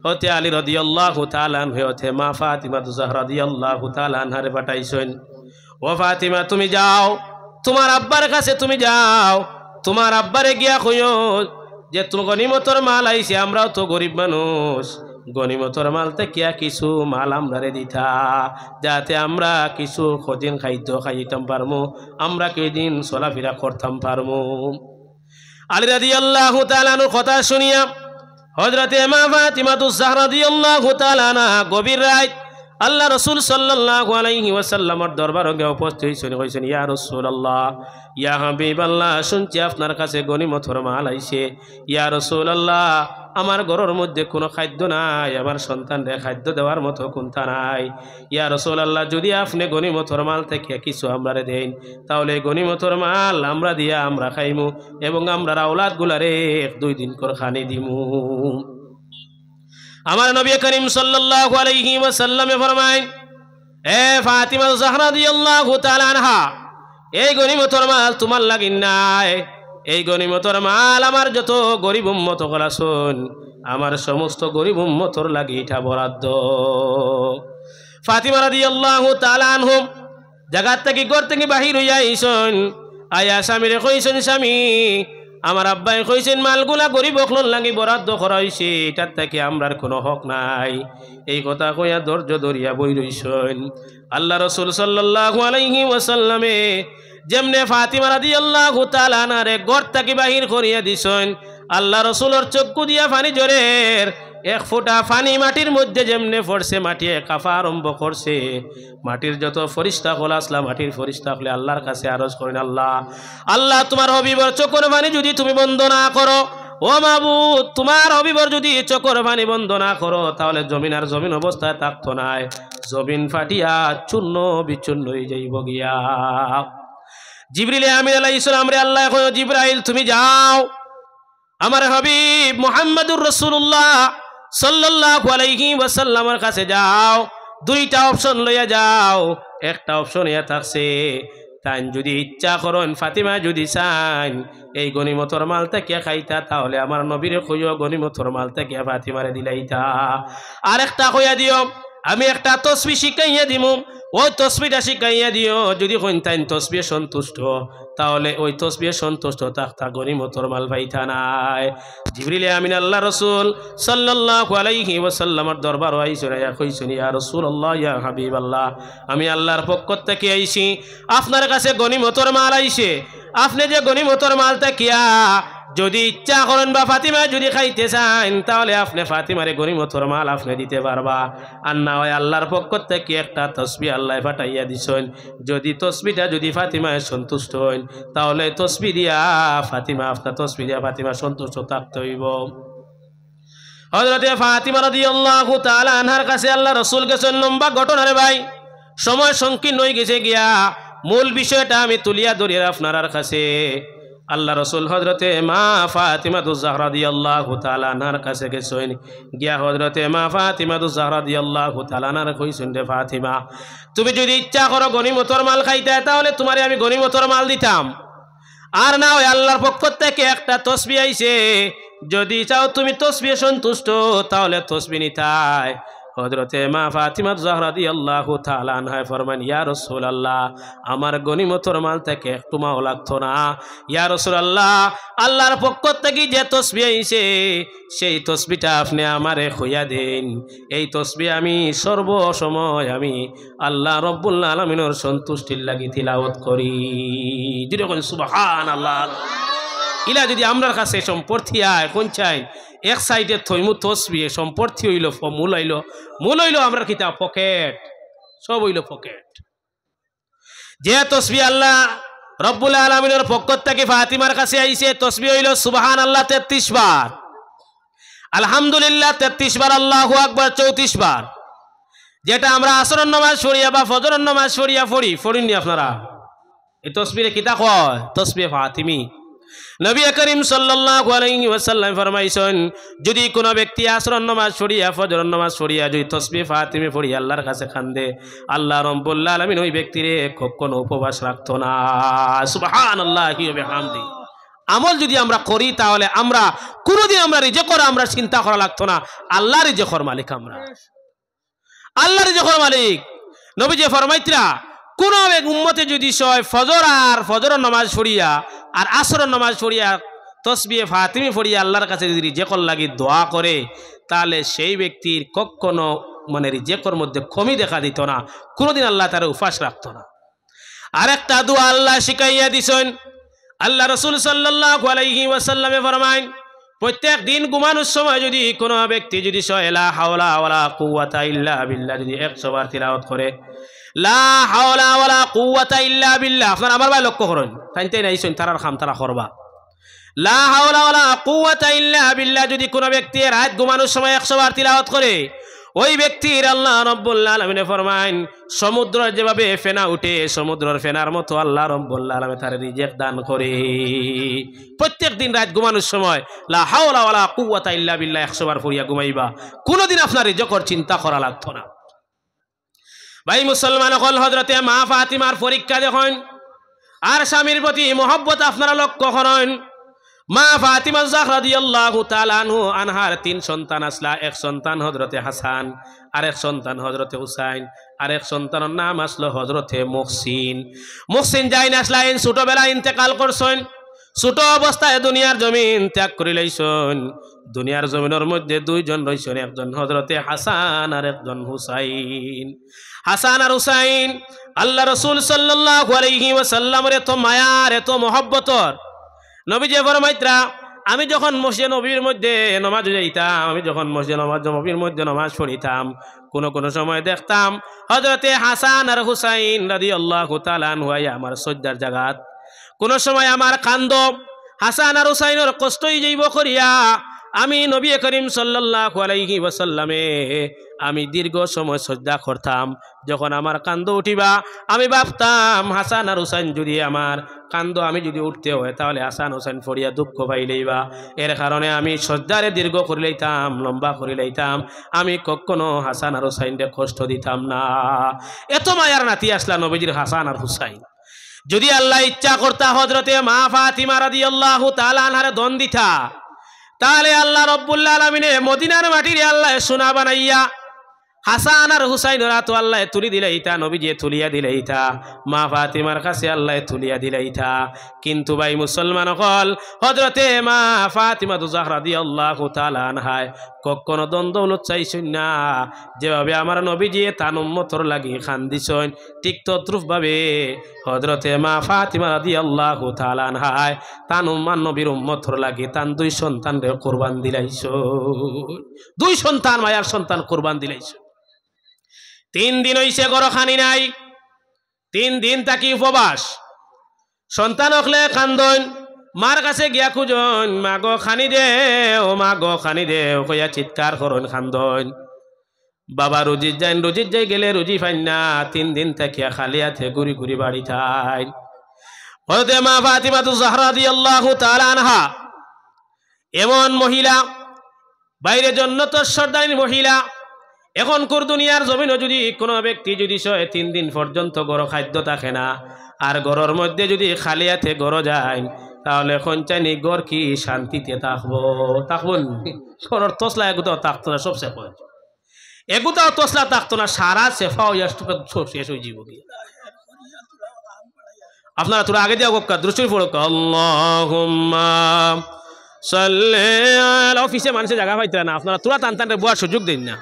হতে আলী রাদিয়াল্লাহু তাআলা আনহু হতে মা ফাতিমা জাহরা রাদিয়াল্লাহু তাআলা আনহারে পাঠাইছেন, ও ফাতিমা তুমি যাও, তোমার আব্বার কাছে তুমি যাও, তোমার আব্বারে গিয়া কইও যে তুমি গনিমতর মাল আইছে, আমরাও তো গরিব মানুষ, গনিমতর মাল থেকে কিছু মাল আমরারে দিতা, যাতে আমরা কিছু কদিন খাদ্য খাইতাম পারমু, আমরা কদিন চলাফেরা করতাম পারমু। আলী রাদিয়াল্লাহু তাআলা আনহুর কথা শুনিয়া হযরতে মা ফাতিমাতুজ জাহরা রাদিয়াল্লাহু তাআলা আনহা গভীর রাত আল্লাহ রাসূল সাল্লাল্লাহু আলাইহি ওয়াসাল্লামের দরবারে গিয়ে উপস্থিত হইছেন, কইছেন, ইয়া রাসূলুল্লাহ, ইয়া হাবিবাল্লাহ, শুনছি আপনার কাছে গনিমতর মাল আইছে। ইয়া রাসূলুল্লাহ, আমার ঘরের মধ্যে কোনো খাদ্য নাই, আমার সন্তানদের খাদ্য দেওয়ার মতো কোনটা নাই। ইয়া রাসূলুল্লাহ, যদি আপনি গনিমতর মাল থেকে কিছু আমরারে দেন, তাহলে গনিমতর মাল আমরা দিয়া আমরা খাইমু এবং আমরা আওলাদ গুলারে 1-2 দিন করে খানি দিমু। আমার নবী করিম সাল্লাল্লাহু আলাইহি ওয়াসাল্লাম ফরমায়, এ ফাতিমা জাহরা রাদিয়াল্লাহু তাআলা আনহা, এই গনিমতর মাল তোমার লাগিন নাই, এই গনিমতর মাল আমার যত গরিব উম্মত গলাছুন, আমার সমস্ত গরিব উম্মতর লাগি এটা বরাদ্দ। ফাতিমা রাদিয়াল্লাহু তাআলা আনহু জায়গা থেকে ঘর থেকে বাহির হইয়া আইছেন, আয়া স্বামীরে কইছেন, স্বামী, আমার আব্বাই কইছেন মালগুলা গরিব হকলন লাগি বরাদ্দ করা হইছে, এটার থেকে আমরার কোনো হক নাই। এই কথা কইয়া ধৈর্য ধরিয়া বই রইছেন। আল্লাহ রাসূল সাল্লাল্লাহু আলাইহি ওয়াসাল্লামে যেমনে ফাতিমা রাদিয়াল্লাহু তাআলা আনহারে ঘর থেকে বাহির করিয়া দিছেন, আল্লাহ রাসূলের চক্ষু দিয়া পানি জোরের 1 ফোঁটা পানি মাটির মধ্যে যেমনে পড়ছে, মাটি কাঁপা আরম্ভ করছে। মাটির যত ফরিস্তা হল আসলা, মাটির ফরিস্তা হলে আল্লাহর কাছে আরজ করেন, আল্লাহ, আল্লাহ, তোমার হবিবর চোখের পানি যদি তুমি বন্ধ না করো, ও মাবুদ, তোমার হবিবর যদি চোখের পানি বন্ধ না করো, তাহলে জমিন আর জমিন অবস্থায় থাকতো নাই, জমিন ফাটিয়া চূর্ণ বিচূর্ণ হয়ে যাইব গিয়া। জিবরিল আমিন আলাইহিস সালাম রে আল্লাহ কয়, জিবরাইল তুমি যাও, আমার হাবিব মুহাম্মদুর রাসূলুল্লাহ সাল্লাল্লাহু আলাইহি ওয়াসাল্লামের কাছে যাও, 2টা অপশন লইয়া যাও। একটা অপশন ইয়া থাকছে, তাই যদি ইচ্ছা করেন, ফাতিমা যদি চান এই গনিমতর মাল থেকে খাইতা, তাহলে আমার নবীরে কইও গনিমতর মাল থেকে ফাতিমারে দিলাইতা। আর একটা কইয়া দিও, আমি একটা তসবিহ শিখাইয়া দিমু, ওই তসবিহটা শিখাইয়া দিও, যদি কইতাইন তসবিহে সন্তুষ্ট, তাহলে ওই তসবিহে সন্তুষ্ট থাকতা গনিমতর মাল পাইতা নাই। জিবরিল আমিন আল্লাহ রাসূল সাল্লাল্লাহু আলাইহি ওয়াসাল্লামের দরবার আইছেন, ইয়া কইছেন, ইয়া রাসূলুল্লাহ, ইয়া হাবিবাল্লাহ, আমি আল্লাহর পক্ষ থেকে আইছি, আপনার কাছে গনিমতর মাল আইছে, আপনি যে গনিমতর মাল তাকিয়া যদি ইচ্ছা করেন বা ফাতিমা যদি খাইতে চান, তাহলে আপনি ফাতিমারে গনিমতর মাল আপনি দিতে পারবা। আর না হয় আল্লাহর পক্ষ থেকে একটা তসবিহ আল্লাহ পাঠাইয়া দিছেন, যদি তসবিহটা যদি ফাতিমায় সন্তুষ্ট হন, তাহলে তসবিহ দিয়া ফাতিমা, আপনার তসবিহ দিয়া ফাতিমা সন্তুষ্ট থাকতে হইব। হযরতে ফাতিমা রাদিয়াল্লাহু তাআলা আনহার কাছে আল্লাহ রাসূল গেছেন, লম্বা ঘটনা রে ভাই, সময় সংকীর্ণ হয়ে গেছে গিয়া, মূল বিষয়টা আমি তুলিয়া ধরি আপনার কাছে। আল্লাহ রাসূল হযরতে মা ফাতিমাতুজ জাহরা রাদিয়াল্লাহু তাআলা আনহার কাছে গেছেন, গিয়া হযরতে মা ফাতিমাতুজ জাহরা রাদিয়াল্লাহু তাআলা আনহার কইছেন, রে ফাতিমা, তুমি যদি ইচ্ছা করো গনিমতর মাল খাইতে, তাহলে তোমারে আমি গনিমতর মাল দিতাম, আর না হয় আল্লাহর পক্ষ থেকে একটা তসবিহ আইছে, যদি চাও তুমি তসবিহে সন্তুষ্ট, তাহলে তসবিহ নিতাই। হযরতে মা ফাতিমা জাহরা রাদিয়াল্লাহু তাআলা আনহা ফরমান, ইয়া রাসূলুল্লাহ, আমার গনিমতর মাল থেকে একটু মাও লাগতো না। ইয়া রাসূলুল্লাহ, আল্লাহর পক্ষ থেকে যে তসবিহ আইছে, সেই তসবিহটা আপনি আমারে খুইয়া দেন, এই তসবিহ আমি সর্বসময় আমি আল্লাহ রব্বুল আলামিনের সন্তুষ্টির লাগি তিলাওয়াত করি। যেরকম সুবহানাল্লাহ, ইলা যদি আমরার কাছে সম্পর্থী আয় কোন চাই, এক সাইডে থইমু তসবি সম্পর্তি হইল মূল হইল আমরা কিতাব পকেট সব হইল পকেট যে তসবি আল্লাহ রব্বুল আলামিনের পক্ষ থেকে ফাতিমার কাছে আইছে তসবি হইল সুবহানাল্লাহ 33 বার আলহামদুলিল্লাহ 33 বার আল্লাহু আকবার 34 বার যেটা আমরা আসরের নামাজ পড়িয়া বা ফজরের নামাজ পড়িয়া পড়িনি আপনারা এই তসবিরে কিতা কয় তসবিহ ফাতিমি নবী করিম সাল্লাল্লাহু আলাইহি ওয়াসাল্লাম ফরমাইছেন যদি কোনো ব্যক্তি আসরের নামাজ পড়িয়া ফজরের নামাজ পড়িয়া যদি তসবিহ ফাতিমি পড়িয়া আল্লাহর কাছে কান্দে আল্লাহ রাব্বুল আলামিন ওই ব্যক্তিরে কখনো উপবাস রাখতো না সুবহানাল্লাহি ওয়া বিহামদি আমল যদি আমরা করি তাহলে আমরা কোনোদিন আমরা রিজেক্ট আমরা চিন্তা করা লাগতো না আল্লাহ রিজেক্টের মালিক আমরা আল্লাহ রিজেক্টের মালিক নবীজি ফরমাইতরা কোন এক উম্মতে যদি সয় ফজরের নামাজ পড়িয়া আর আসরের নামাজ পড়িয়া তসবিহ ফাতিমি পড়িয়া আল্লাহর কাছে যদি রিজেক্ট লাগি দোয়া করে তাহলে সেই ব্যক্তির কখনো মানে রিজেক্টের মধ্যে কমি দেখা দিত না কোনোদিন আল্লাহ তার উপবাস রাখতো না আরেকটা দোয়া আল্লাহ শিখাইয়া দিছেন আল্লাহ রাসূল সাল্লাল্লাহু আলাইহি ওয়াসাল্লামে ফরমায় প্রত্যেক দিন ঘুমানোর সময় যদি কোনো ব্যক্তি যদি লা হাওলা ওয়ালা কুওয়াতা ইল্লা বিল্লাহ যদি 100 বার তিলাওয়াত করে লা হাওলা ওয়ালা কুওয়াতা ইল্লা বিল্লাহ আপনারা আমার ভাই লক্ষ্য করেন তাইতে নাইছেন তারার খাম তারা করবা লা হাওলা ওয়ালা কুওয়াতা ইল্লা বিল্লাহ যদি কোনো ব্যক্তি রাত ঘুমানোর সময় 100 বার তিলাওয়াত করে ওই ব্যক্তির আল্লাহ রাব্বুল আলামিন ফরমায় সমুদ্রের যেভাবে ফেনা উঠে সমুদ্রের ফেনার মতো আল্লাহ রাব্বুল আলামিন তার রিজিক দান করে প্রত্যেক দিন রাত ঘুমানোর সময় লা হাওলা ওয়ালা কুওয়াতা ইল্লা বিল্লাহ 100 বার পড়িয়া ঘুমাইবা কোনোদিন আপনার রিজিকের চিন্তা করা লাগতো না ভাই মুসলমান হল হযরতে মা ফাতিমার পরীক্ষা দেখেন আর স্বামীর প্রতি মহব্বত আপনারা লক্ষ্য করেন মা ফাতিমা জাহরা রাদিয়াল্লাহু তাআলা আনহার 3 সন্তান আসলা এক সন্তান হযরতে হাসান আর এক সন্তান হযরতে হুসাইন আর এক সন্তানের নাম আসলো হযরতে মুহসিন যাইন আসলাইন ছোটবেলা ইন্তেকাল করছেন ছোট অবস্থায় দুনিয়ার জমিন ত্যাগ করে লইছেন দুনিয়ার জমিনের মধ্যে দুইজন রইছেন একজন হযরতে হাসান আর একজন হুসাইন হাসান আর হুসাইন আল্লাহ রাসূল সাল্লাল্লাহু আলাইহি ওয়াসাল্লামের এত মায়ার এত মহব্বতর নবীজি ফরমাইতরা আমি যখন মসজিদে নবীর মধ্যে নামাজ যাইতাম আমি যখন মসজিদে নবীর মধ্যে নামাজ পড়িতাম কোন সময় দেখতাম হযরতে হাসান আর হুসাইন রাদিয়াল্লাহু তাআলা আনহু আমার সজ্জার জায়গাত কোন সময় আমার কান্দ হাসান আর হুসাইনের কষ্টই যাইব করিয়া আমি নবী করিম সাল্লাল্লাহু আলাইহি ওয়াসাল্লামে আমি দীর্ঘ সময় সজ্জা করতাম যখন আমার কান্দ উঠিবা আমি ভাবতাম হাসান আর হুসাইন যদি আমার কান্দ আমি যদি উঠতে হয় তাহলে হাসান হুসাইন ফরিয়া দুঃখ পাইলেইবা এর কারণে আমি সজ্জারে দীর্ঘ করে লইতাম লম্বা করে লইতাম আমি কখনো হাসান আর হুসাইনকে কষ্ট দিতাম না এত মায়ার নাতি আসলা নবীজির হাসান আর হুসাইন যদি আল্লাহ ইচ্ছা করতা হযরতে মা ফাতিমা রাদিয়াল্লাহু তাআলা আনহারে দন দিতা তাহলে আল্লাহ রব্বুল আলামিন মদিনার মাটির আল্লাহ সোনা বানাইয়া হাসান আর হুসাইনের হাতে আল্লাহ তুলি দিলাইতা নবীজি তুলিয়া দিলাইতা মা ফাতিমার কাছে আল্লাহ তুলিয়া দিলাইতা কিন্তু ভাই মুসলমান হল হযরতে মা ফাতিমা জাহরা রাদিয়াল্লাহু তাআলা আনহা কখনো দ্বন্দ্ব চাইছেন না যেভাবে আমার নবীজি তার উম্মতর লাগি কান্দিছেন ঠিক তদ্রুপ ভাবে হযরতে মা ফাতিমা রাদিয়াল্লাহু তাআলা আনহা তার নবীর উম্মতর লাগি তার 2 সন্তানরে কুরবান দিলাইছেন 2 সন্তান মায়ার সন্তান কুরবান দিলাইছেন 3 দিন হইছে গরো খানি নাই 3 দিন তাকি উপবাস সন্তান হকলে কান্দন মার কাছে গিয়া খুঁজন মা গো খানি দেও কইয়া চিৎকার করন কান্দন বাবা রুজি যাই গেলে রুজি ফাইন না 3 দিন তাকিয়া খালি হাতে ঘুরি ঘুরি বাড়ি থাই হযরতে মা ফাতিমা জাহরা রাদিয়াল্লাহু তাআলা আনহা এমন মহিলা বাইরে জান্নাতের সর্দারিনী মহিলা এখনকার দুনিয়ার জমিনে যদি কোনো ব্যক্তি যদি 3 দিন পর্যন্ত গরো খাদ্য থাকে না আর গরর মধ্যে যদি খালি হাতে গরো যায় তাহলে খঞ্চানি গর কি শান্তিতে থাকবন গরর তসলা এগুতাও থাকতো না সব শেষ হয় এগুতাও তসলা থাকতো না সারা সেফা সব শেষ হয়ে যাব আপনারা তোরা আগে দিয়া গোক্কা দৃষ্টি পড়ক আল্লাহুম্মা সাল্লি আলা অফিসে মানুষের জায়গা পাইতে না আপনারা তোরা টান বয়ার সুযোগ দিন না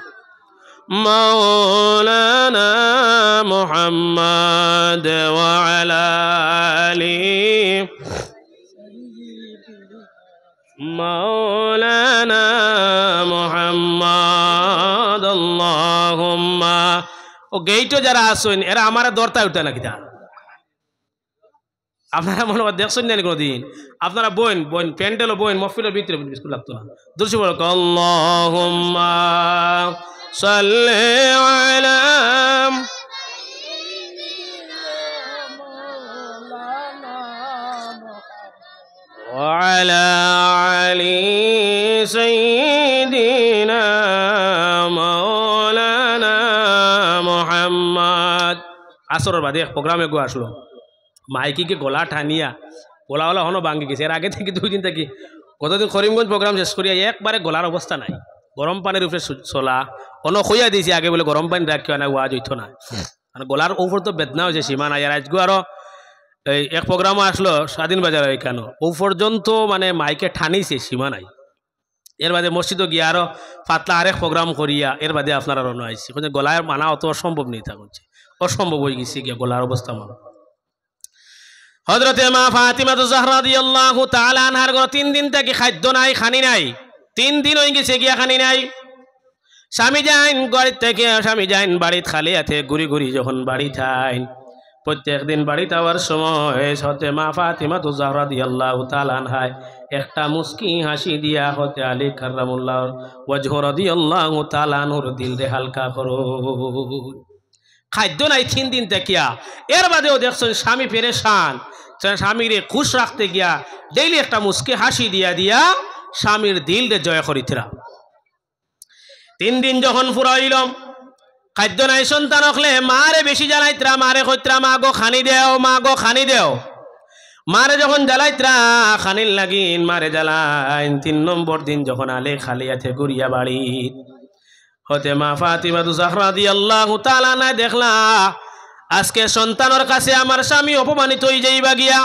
مولانا محمد وعلى آله مولانا ও গেইটও যারা আসুন এরা আমার দরতায় উঠে নাকি তা আপনারা মনে হয় দেখছেন না কোনোদিন আপনারা বইন বইন প্যান্ডেলও বইন মফিলের ভিতরে বিস্কুট লাগতো না দুরুদ বলো আল্লাহুম্মা সাল্লি আলা وعلى علي سيدنا مولانا محمد আসরের বাদে এক প্রোগ্রামে গো আসলো মাইকিকে গলা ঠানিয়া গলাওয়ালা হনো ভাঙ্গি গেছে এর আগে থেকে 2 দিন থেকে কতদিন করিমগঞ্জ প্রোগ্রাম শেষ করিয়া একবারে গলার অবস্থা নাই গরম পানির উপরে চলা কোনো খুঁয়া দিয়েছি আগে বলে গরম পানি রাখিও না ওয়াজ হইতো না আর গলার উপর তো বেদনা হয়েছে সীমা নাই আর আজকে আরো এই এক প্রোগ্রামও আসলো স্বাধীন বাজার কেন ও পর্যন্ত মানে মাইকে ঠানিছে সীমা নাই এর বাদে মসজিদও গিয়া আরো পাতলা আরেক প্রোগ্রাম করিয়া এর বাদে আপনারা রওনা আইছি গলায় মানা অত অসম্ভব নেই তা করছে অসম্ভব হয়ে গেছে গিয়া গলার অবস্থা মানা হযরতে মা ফাতিমা জাহরা রাদিয়াল্লাহু তাআলা আনহার ঘরে 3 দিন থেকে খাদ্য নাই খানি নাই 3 দিন হয়ে গেছে গিয়া খানি নাই স্বামী যাইন ঘর থেকে স্বামী যাইন বাড়িতে খালি হাতে ঘুরি ঘুরি যখন বাড়ি থাইন প্রত্যেক দিন বাড়িতে আওয়ার সময় হতে মা ফাতিমা জাহরা রাদিয়াল্লাহু তাআলা আনহা একটা মুস্কি হাসি দিয়া হতে আলী কাররামুল্লাহ ওয়াজহু রাদিয়াল্লাহু তাআলা আনহুর দিল রে হালকা করো খাদ্য নাই 3 দিন থেকে এর বাদেও দেখছেন স্বামী পেরেশান স্বামীরে খুশ রাখতে গিয়া ডেইলি একটা মুস্কি হাসি দিয়া দিয়া স্বামীর দিল রে জয় করিতরা 3 দিন যখন ফুরাইলাম খাদ্য নাই সন্তান হলে মারে বেশি জ্বালাইতরা মারে কইতরা মা গো খানি দেও মা গো খানি দেও মারে যখন জ্বালাইতরা খানির লাগিন মারে জ্বালাইন 3 নম্বর দিন যখন আলে খালিয়াতে ঘুরিয়া বাড়ি হতে মা ফাতিমা জাহরা রাদিয়াল্লাহু তাআলা না দেখলা আজকে সন্তানের কাছে আমার স্বামী অপমানিত হয়ে যাইবা গিয়া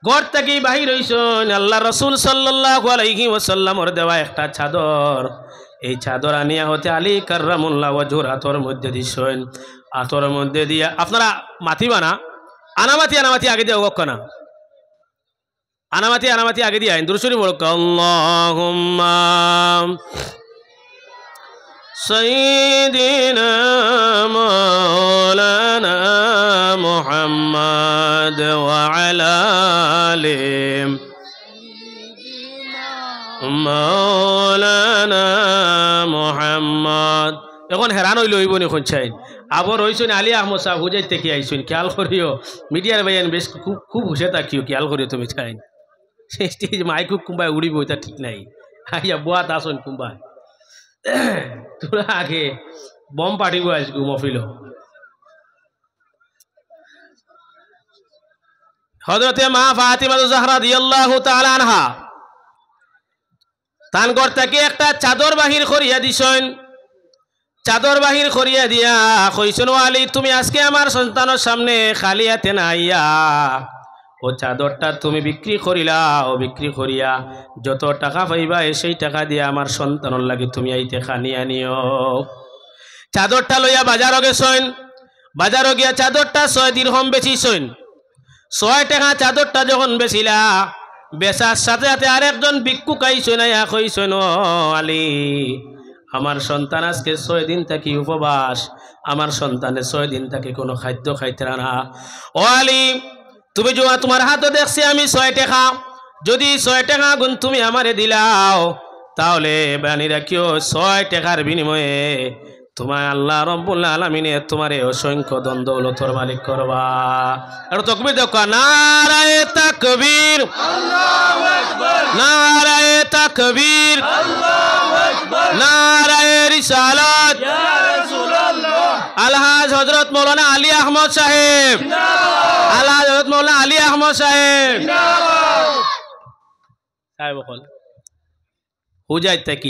ঘর থেকে বাহির হইছেন আল্লাহ রাসূল সাল্লাল্লাহু আলাইহি ওয়াসাল্লামের দেওয়া একটা চাদর এই চাদর আনিয়া হতে আলী কাররামুল্লাহ ওয়াজহুর আতর মধ্যে দিছেন আতর মধ্যে দিয়া আপনারা মাতিবা না আনামাতি আনামাতি আগে দিয়ে ওগক না আনামাতি আনামাতি আগে দিয়ে দুরূদ শরীফ বলো আল্লাহুম্মা سيدنا مولانا محمد وعلى آله مولانا محمد এখন হেরান হইল হইব নি খুঁজছেন আবার হইছেন আলী আহমদ সাহেব হুজাই থেকে আইছেন খেয়াল করিও মিডিয়ার ভাইয়ান বেশ খুব খুব হুশে থাকিও খেয়াল করিও তুমি চাইন স্টেজ মাইক কুম্বায় উড়িব এটা ঠিক নাই আইয়া বুয়াত আসুন কুম্বায় তোরা আগে বম পাঠিব আসবো মফিল হযরতে মা ফাতিমা জাহরা রাদিয়াল্লাহু তাআলা আনহা তান ঘর থেকে একটা চাদর বাহির করিয়া দিছেন চাদর বাহির করিয়া দিয়া কইছেন আলী তুমি আজকে আমার সন্তানের সামনে খালি হাতে না আইয়া ও চাদরটা তুমি বিক্রি করিলাও বিক্রি করিয়া যত টাকা পাইবা সেই টাকা দিয়ে আমার সন্তানের লাগি তুমি আইতে খানি আনিও চাদরটা লইয়া বাজারও গেছেন বাজারও গিয়া চাদরটা 6 দিরহাম বেচিছেন 6 টাকা চাদরটা যখন বেচিলা বেচার সাথে সাথে আরেকজন ভিক্ষুক আইছেন আইয়া কইছেন ও আলী আমার সন্তান আজকে 6 দিন থাকি উপবাস আমার সন্তানের 6 দিন থাকি কোনো খাদ্য খাইতে না ও আলী তুমি जो তোমার হাতে দেখছি আমি 6 টাকা যদি 6 টাকা গুণ তুমি আমারে দিলাও তাহলে বানি রাখিও 6 টাকার বিনিময়ে তোমায় আল্লাহ রাব্বুল আলামিনে তোমারে অসংখ্য ধন দৌলতের মালিক করবা আর তাকবীর দাও নারায়ে তাকবীর আল্লাহু আকবার নারায়ে তাকবীর আল্লাহু আকবার নারায়ে রিসালাত ইয়া রাসূলুল্লাহ আলহাজ হযরত মাওলানা আলী আহমদ সাহেব জিন্দাবাদ আলহাজ হযরত মাওলানা আলী আহমদ সাহেব জিন্দাবাদ সাহেব বল হুজাইত